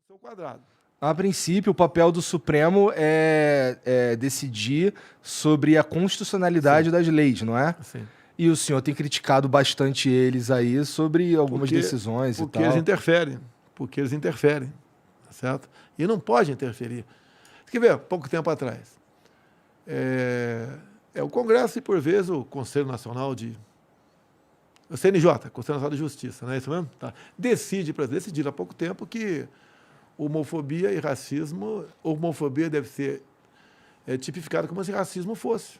seu quadrado. A princípio, o papel do Supremo é decidir sobre a constitucionalidade das leis, não é? Sim. E o senhor tem criticado bastante eles aí sobre algumas decisões e tal. Porque eles interferem. Porque eles interferem, tá certo? E não pode interferir. Você quer ver, pouco tempo atrás, o Congresso e, por vezes, o Conselho Nacional o CNJ, Conselho Nacional de Justiça, não é isso mesmo? Tá. Decidiram há pouco tempo que homofobia e racismo, homofobia deve ser tipificada como se racismo fosse.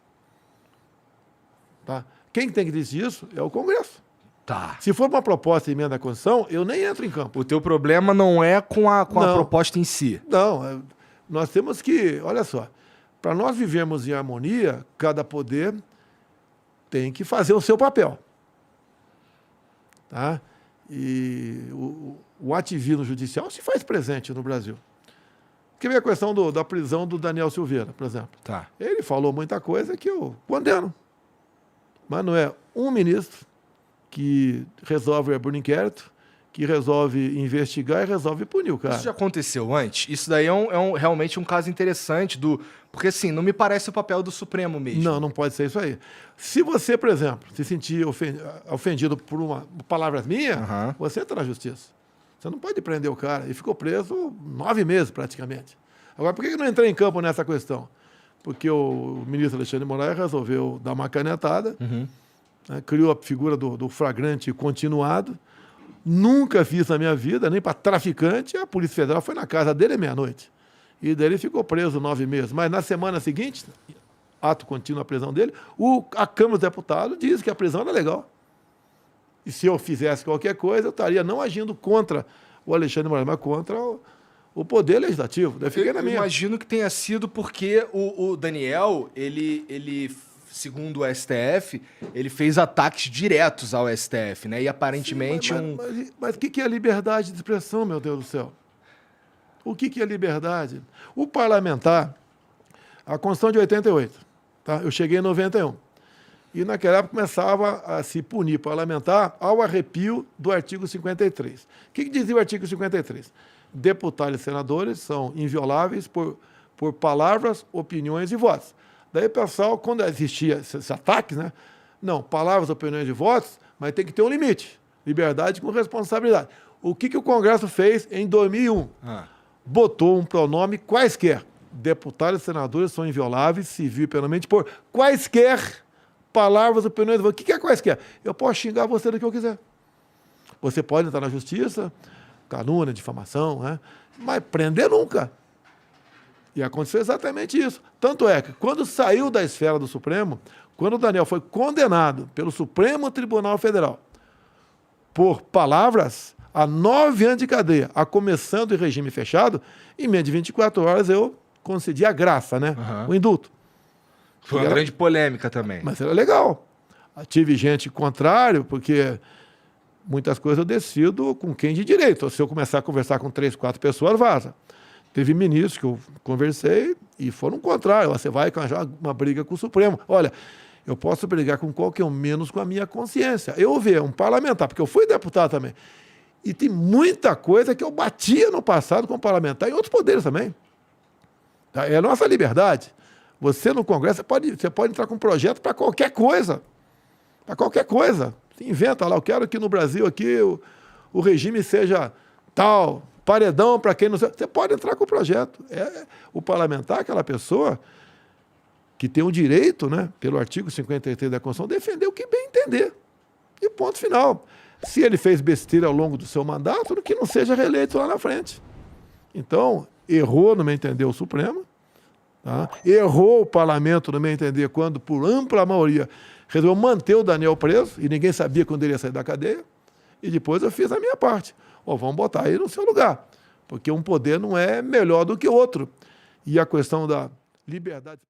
Tá? Quem tem que decidir isso é o Congresso. Tá. Se for uma proposta de emenda à Constituição, eu nem entro em campo. O teu problema não é com a proposta em si. Não, nós temos que, olha só, para nós vivermos em harmonia, cada poder tem que fazer o seu papel. Tá? E o ativismo judicial se faz presente no Brasil. Quer ver a questão da prisão do Daniel Silveira, por exemplo? Tá. Ele falou muita coisa que eu condeno. Mas não é um ministro que resolve abrir um inquérito, que resolve investigar e resolve punir o cara. Isso já aconteceu antes? Isso daí realmente um caso interessante porque, assim, não me parece o papel do Supremo mesmo. Não pode ser isso aí. Se você, por exemplo, se sentir ofendido por palavras minhas, você entra na justiça. Você não pode prender o cara. E ficou preso 9 meses, praticamente. Agora, por que eu não entrei em campo nessa questão? Porque o ministro Alexandre de Moraes resolveu dar uma canetada, né, criou a figura do flagrante continuado. Nunca fiz na minha vida, nem para traficante. A Polícia Federal foi na casa dele à meia-noite. E daí ele ficou preso 9 meses. Mas na semana seguinte, ato contínuo a prisão dele, a Câmara dos Deputados diz que a prisão era legal. E se eu fizesse qualquer coisa, eu estaria não agindo contra o Alexandre de Moraes, mas contra o Poder Legislativo. Daí fiquei na minha. Eu imagino que tenha sido porque o Daniel, ele segundo o STF, ele fez ataques diretos ao STF, né? E aparentemente Mas o que é liberdade de expressão, meu Deus do céu? O que é liberdade? O parlamentar, a Constituição de 88, tá? Eu cheguei em 91. E naquela época começava a se punir parlamentar ao arrepio do artigo 53. O que dizia o artigo 53? Deputados e senadores são invioláveis por palavras, opiniões e votos. Daí, pessoal, quando existia esse ataque, né? Não, palavras, opiniões e votos, mas tem que ter um limite. Liberdade com responsabilidade. O que o Congresso fez em 2001? Botou um pronome quaisquer. Deputados e senadores são invioláveis, civil e penalmente, por quaisquer palavras, opiniões e votos. O que é quaisquer? Eu posso xingar você do que eu quiser. Você pode entrar na justiça, calúnia, difamação, né? Mas prender nunca. E aconteceu exatamente isso. Tanto é que, quando saiu da esfera do Supremo, quando o Daniel foi condenado pelo Supremo Tribunal Federal por palavras, a 9 anos de cadeia, a começando em regime fechado, em menos de 24 horas eu concedi a graça, né? O indulto. Foi uma grande polêmica também. Mas era legal. Tive gente contrário, porque muitas coisas eu decido com quem de direito. Se eu começar a conversar com 3, 4 pessoas, vaza. Teve ministros que eu conversei e foram contrários. Você vai arranjar uma briga com o Supremo. Olha, eu posso brigar com qualquer um, menos com a minha consciência. Eu vi um parlamentar, porque eu fui deputado também. E tem muita coisa que eu batia no passado com parlamentar em outros poderes também. É a nossa liberdade. Você no Congresso, você pode entrar com um projeto para qualquer coisa. Para qualquer coisa. Você inventa lá, eu quero que no Brasil aqui o regime seja tal, paredão para quem não... Você pode entrar com o projeto. O parlamentar, aquela pessoa que tem o direito, né, pelo artigo 53 da Constituição, defender o que bem entender. E ponto final. Se ele fez besteira ao longo do seu mandato, que não seja reeleito lá na frente. Então, errou, no meu entender, o Supremo. Tá? Errou o parlamento, no meu entender, quando, por ampla maioria, resolveu manter o Daniel preso, e ninguém sabia quando ele ia sair da cadeia. E depois eu fiz a minha parte. Vamos botar ele no seu lugar. Porque um poder não é melhor do que o outro. E a questão da liberdade...